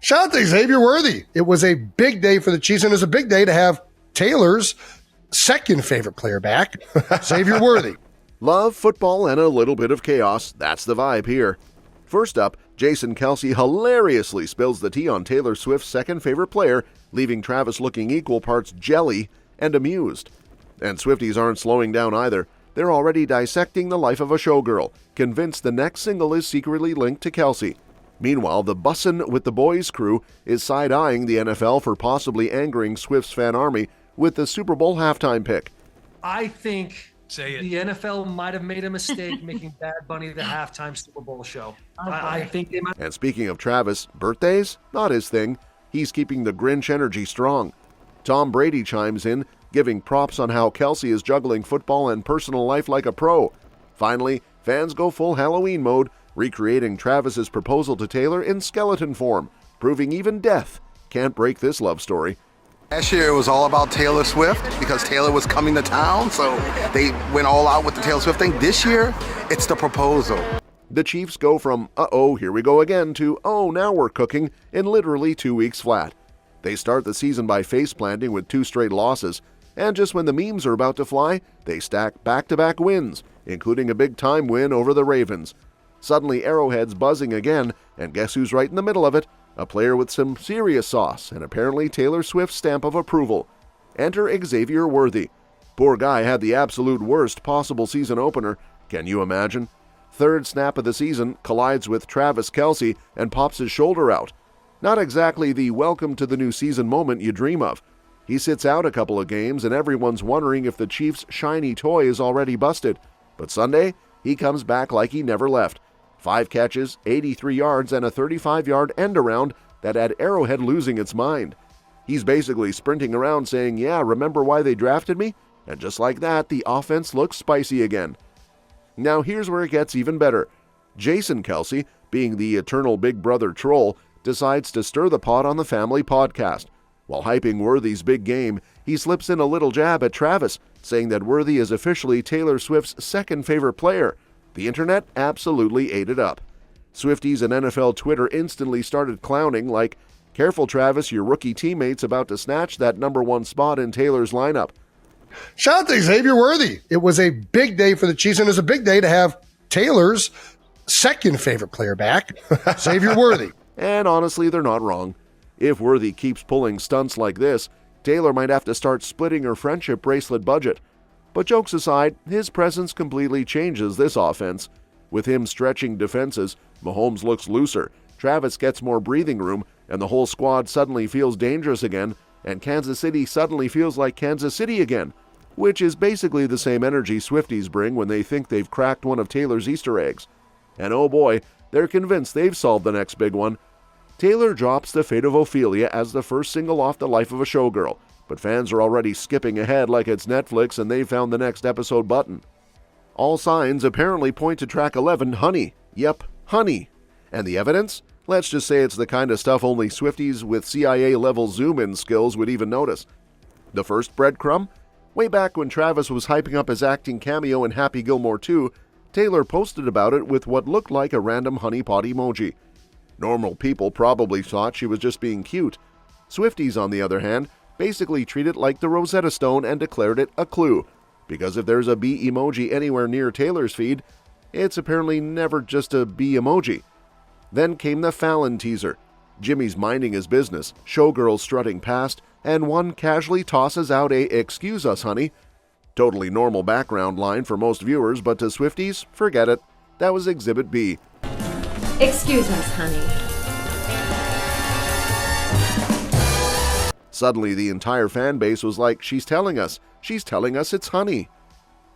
Shout out to Xavier Worthy. It was a big day for the Chiefs, and it was a big day to have Taylor's second favorite player back, Xavier Worthy. Love, football, and a little bit of chaos. That's the vibe here. First up, Jason Kelce hilariously spills the tea on Taylor Swift's second favorite player, leaving Travis looking equal parts jelly and amused. And Swifties aren't slowing down either. They're already dissecting the life of a showgirl, convinced the next single is secretly linked to Kelce. Meanwhile, the Bussin With the Boys crew is side-eyeing the NFL for possibly angering Swift's fan army with the Super Bowl halftime pick. I think the NFL might have made a mistake making Bad Bunny the halftime Super Bowl show. I think they might. And speaking of Travis, birthdays? Not his thing. He's keeping the Grinch energy strong. Tom Brady chimes in, giving props on how Kelce is juggling football and personal life like a pro. Finally, fans go full Halloween mode, recreating Travis's proposal to Taylor in skeleton form, proving even death can't break this love story. Last year it was all about Taylor Swift because Taylor was coming to town, so they went all out with the Taylor Swift thing. This year, it's the proposal. The Chiefs go from, uh-oh, here we go again, to, oh, now we're cooking, in literally 2 weeks flat. They start the season by face-planting with 2 straight losses, and just when the memes are about to fly, they stack back-to-back wins, including a big-time win over the Ravens. Suddenly Arrowhead's buzzing again, and guess who's right in the middle of it? A player with some serious sauce and apparently Taylor Swift's stamp of approval. Enter Xavier Worthy. Poor guy had the absolute worst possible season opener. Can you imagine? Third snap of the season, collides with Travis Kelce and pops his shoulder out. Not exactly the welcome to the new season moment you dream of. He sits out a couple of games and everyone's wondering if the Chiefs' shiny toy is already busted. But Sunday, he comes back like he never left. 5 catches, 83 yards, and a 35-yard end-around that had Arrowhead losing its mind. He's basically sprinting around saying, yeah, remember why they drafted me? And just like that, the offense looks spicy again. Now here's where it gets even better. Jason Kelce, being the eternal Big Brother troll, decides to stir the pot on the family podcast. While hyping Worthy's big game, he slips in a little jab at Travis, saying that Worthy is officially Taylor Swift's second favorite player. The internet absolutely ate it up. Swifties and NFL Twitter instantly started clowning like, careful Travis, your rookie teammate's about to snatch that #1 spot in Taylor's lineup. Shout out to Xavier Worthy. It was a big day for the Chiefs, and it was a big day to have Taylor's second favorite player back, Xavier Worthy. And honestly, they're not wrong. If Worthy keeps pulling stunts like this, Taylor might have to start splitting her friendship bracelet budget. But jokes aside, his presence completely changes this offense. With him stretching defenses, Mahomes looks looser, Travis gets more breathing room, and the whole squad suddenly feels dangerous again, and Kansas City suddenly feels like Kansas City again, which is basically the same energy Swifties bring when they think they've cracked one of Taylor's Easter eggs. And oh boy, they're convinced they've solved the next big one. Taylor drops The Fate of Ophelia as the first single off The Life of a Showgirl, but fans are already skipping ahead like it's Netflix and they've found the next episode button. All signs apparently point to track 11, Honey. Yep, Honey. And the evidence? Let's just say it's the kind of stuff only Swifties with CIA-level zoom-in skills would even notice. The first breadcrumb? Way back when Travis was hyping up his acting cameo in Happy Gilmore 2, Taylor posted about it with what looked like a random honey pot emoji. Normal people probably thought she was just being cute. Swifties, on the other hand, basically treat it like the Rosetta Stone and declared it a clue, because if there's a bee emoji anywhere near Taylor's feed, it's apparently never just a bee emoji. Then came the Fallon teaser. Jimmy's minding his business, Showgirl strutting past, and one casually tosses out a "excuse us, honey." Totally normal background line for most viewers, but to Swifties, forget it. That was Exhibit B. Excuse us, honey. Suddenly, the entire fan base was like, she's telling us it's honey.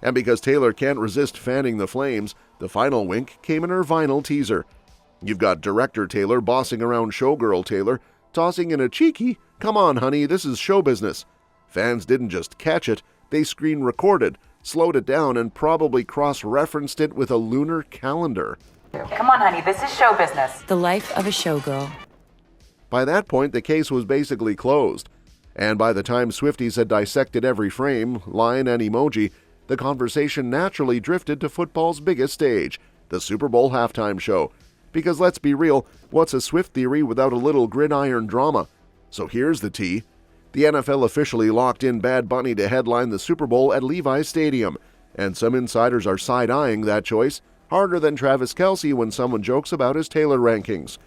And because Taylor can't resist fanning the flames, the final wink came in her vinyl teaser. You've got director Taylor bossing around Showgirl Taylor, tossing in a cheeky, "Come on, honey, this is show business." Fans didn't just catch it, they screen recorded, slowed it down, and probably cross-referenced it with a lunar calendar. Come on, honey, this is show business. The life of a showgirl. By that point, the case was basically closed. And by the time Swifties had dissected every frame, line, and emoji, the conversation naturally drifted to football's biggest stage, the Super Bowl halftime show. Because let's be real, what's a Swift theory without a little gridiron drama? So here's the tea. The NFL officially locked in Bad Bunny to headline the Super Bowl at Levi's Stadium, and some insiders are side-eyeing that choice harder than Travis Kelce when someone jokes about his Taylor rankings.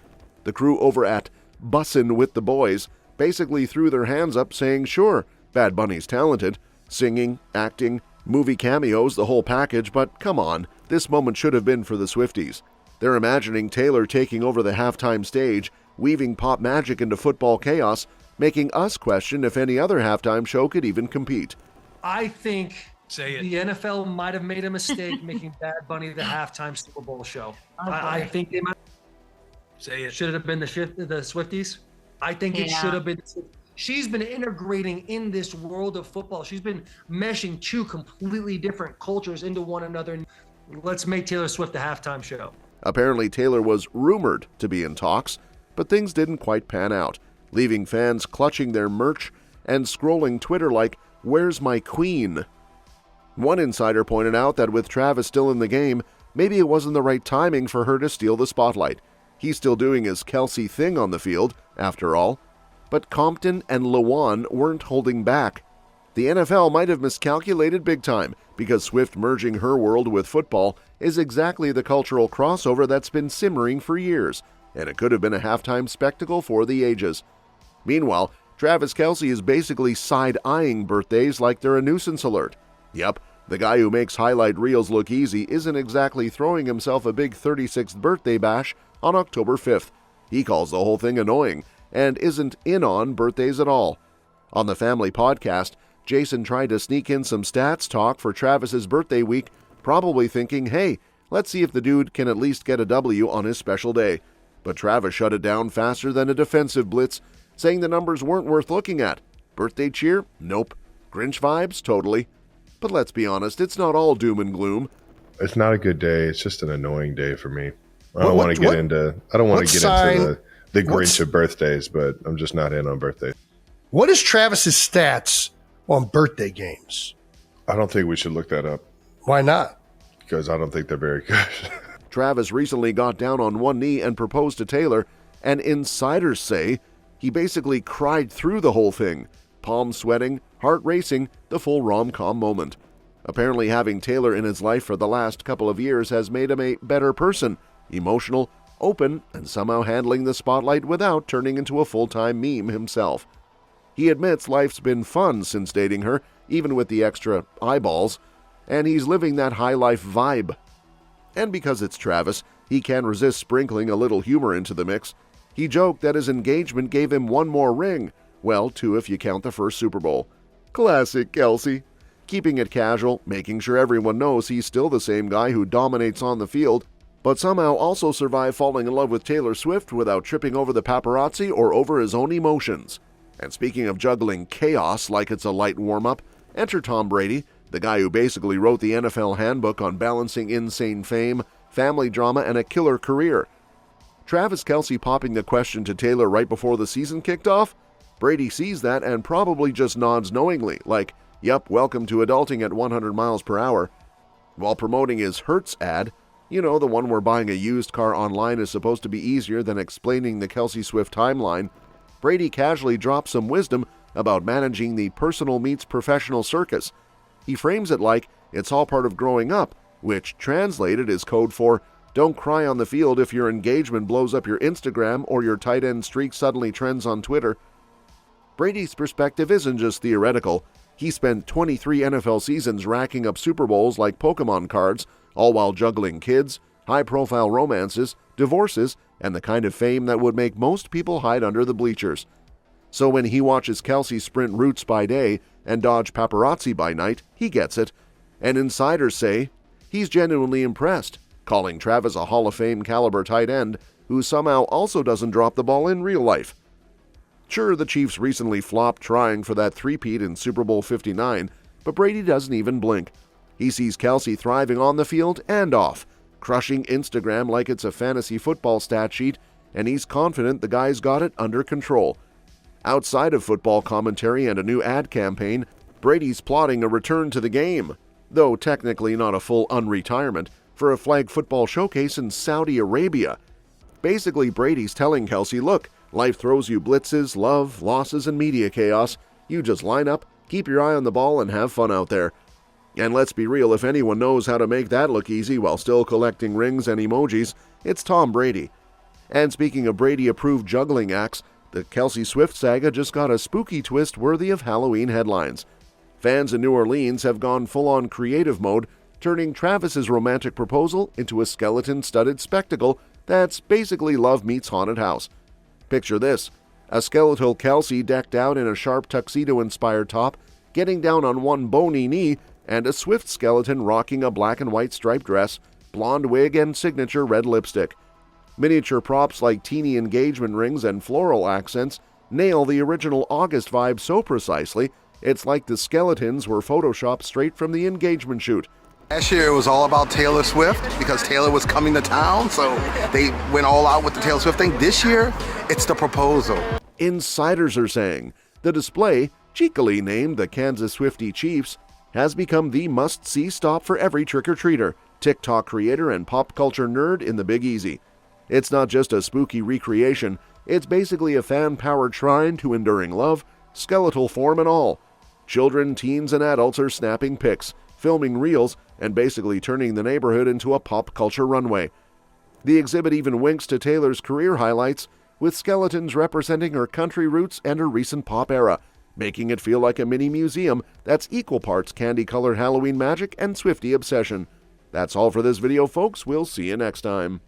The crew over at Bussin With the Boys basically threw their hands up saying, sure, Bad Bunny's talented, singing, acting, movie cameos, the whole package, but come on, this moment should have been for the Swifties. They're imagining Taylor taking over the halftime stage, weaving pop magic into football chaos, making us question if any other halftime show could even compete. I think the NFL might have made a mistake making Bad Bunny the halftime Super Bowl show. I think they might. Should it have been the Swifties? I think it should have been. She's been integrating in this world of football. She's been meshing two completely different cultures into one another. Let's make Taylor Swift the halftime show. Apparently, Taylor was rumored to be in talks, but things didn't quite pan out, leaving fans clutching their merch and scrolling Twitter like, "Where's my queen?" One insider pointed out that with Travis still in the game, maybe it wasn't the right timing for her to steal the spotlight. He's still doing his Kelce thing on the field, after all. But Compton and Lewan weren't holding back. The NFL might have miscalculated big time, because Swift merging her world with football is exactly the cultural crossover that's been simmering for years, and it could have been a halftime spectacle for the ages. Meanwhile, Travis Kelce is basically side-eyeing birthdays like they're a nuisance alert. Yep, the guy who makes highlight reels look easy isn't exactly throwing himself a big 36th birthday bash on October 5th. He calls the whole thing annoying and isn't in on birthdays at all. On the family podcast, Jason tried to sneak in some stats talk for Travis's birthday week, probably thinking, hey, let's see if the dude can at least get a W on his special day. But Travis shut it down faster than a defensive blitz, saying the numbers weren't worth looking at. Birthday cheer? Nope. Grinch vibes? Totally. But let's be honest, it's not all doom and gloom. It's not a good day. It's just an annoying day for me. I don't want to get into the Grinch of birthdays, but I'm just not in on birthdays. What is Travis's stats on birthday games? I don't think we should look that up. Why not? Because I don't think they're very good. Travis recently got down on one knee and proposed to Taylor, and insiders say he basically cried through the whole thing, palms sweating, heart racing, the full rom-com moment. Apparently having Taylor in his life for the last couple of years has made him a better person, emotional, open, and somehow handling the spotlight without turning into a full-time meme himself. He admits life's been fun since dating her, even with the extra eyeballs, and he's living that high life vibe. And because it's Travis, he can't resist sprinkling a little humor into the mix. He joked that his engagement gave him one more ring. Well, two if you count the first Super Bowl. Classic Kelce. Keeping it casual, making sure everyone knows he's still the same guy who dominates on the field, but somehow also survived falling in love with Taylor Swift without tripping over the paparazzi or over his own emotions. And speaking of juggling chaos like it's a light warm-up, enter Tom Brady, the guy who basically wrote the NFL handbook on balancing insane fame, family drama, and a killer career. Travis Kelce popping the question to Taylor right before the season kicked off? Brady sees that and probably just nods knowingly, like, yep, welcome to adulting at 100 miles per hour. While promoting his Hertz ad, you know, the one where buying a used car online is supposed to be easier than explaining the Kelce Swift timeline, Brady casually drops some wisdom about managing the personal meets professional circus. He frames it like it's all part of growing up, which translated is code for don't cry on the field if your engagement blows up your Instagram or your tight end streak suddenly trends on Twitter. Brady's perspective isn't just theoretical. He spent 23 NFL seasons racking up Super Bowls like Pokemon cards, all while juggling kids, high-profile romances, divorces, and the kind of fame that would make most people hide under the bleachers. So when he watches Kelce sprint routes by day and dodge paparazzi by night, he gets it. And insiders say he's genuinely impressed, calling Travis a Hall of Fame caliber tight end who somehow also doesn't drop the ball in real life. Sure, the Chiefs recently flopped trying for that three-peat in Super Bowl 59, but Brady doesn't even blink. He sees Kelce thriving on the field and off, crushing Instagram like it's a fantasy football stat sheet, and he's confident the guy's got it under control. Outside of football commentary and a new ad campaign, Brady's plotting a return to the game, though technically not a full unretirement, for a flag football showcase in Saudi Arabia. Basically, Brady's telling Kelce, look, life throws you blitzes, love, losses, and media chaos. You just line up, keep your eye on the ball, and have fun out there. And let's be real, if anyone knows how to make that look easy while still collecting rings and emojis, it's Tom Brady. And speaking of Brady-approved juggling acts, the Kelce Swift saga just got a spooky twist worthy of Halloween headlines. Fans in New Orleans have gone full-on creative mode, turning Travis's romantic proposal into a skeleton-studded spectacle that's basically Love Meets Haunted House. Picture this: a skeletal Kelce decked out in a sharp tuxedo-inspired top, getting down on one bony knee, and a Swift skeleton rocking a black and white striped dress, blonde wig, and signature red lipstick. Miniature props like teeny engagement rings and floral accents nail the original August vibe so precisely, it's like the skeletons were photoshopped straight from the engagement shoot. Last year it was all about Taylor Swift because Taylor was coming to town, so they went all out with the Taylor Swift thing. This year, it's the proposal. Insiders are saying the display, cheekily named the Kansas Swiftie Chiefs, has become the must-see stop for every trick-or-treater, TikTok creator, and pop culture nerd in the Big Easy. It's not just a spooky recreation, it's basically a fan-powered shrine to enduring love, skeletal form and all. Children, teens, and adults are snapping pics, filming reels, and basically turning the neighborhood into a pop culture runway. The exhibit even winks to Taylor's career highlights, with skeletons representing her country roots and her recent pop era, making it feel like a mini museum that's equal parts candy-colored Halloween magic and Swiftie obsession. That's all for this video, folks. We'll see you next time.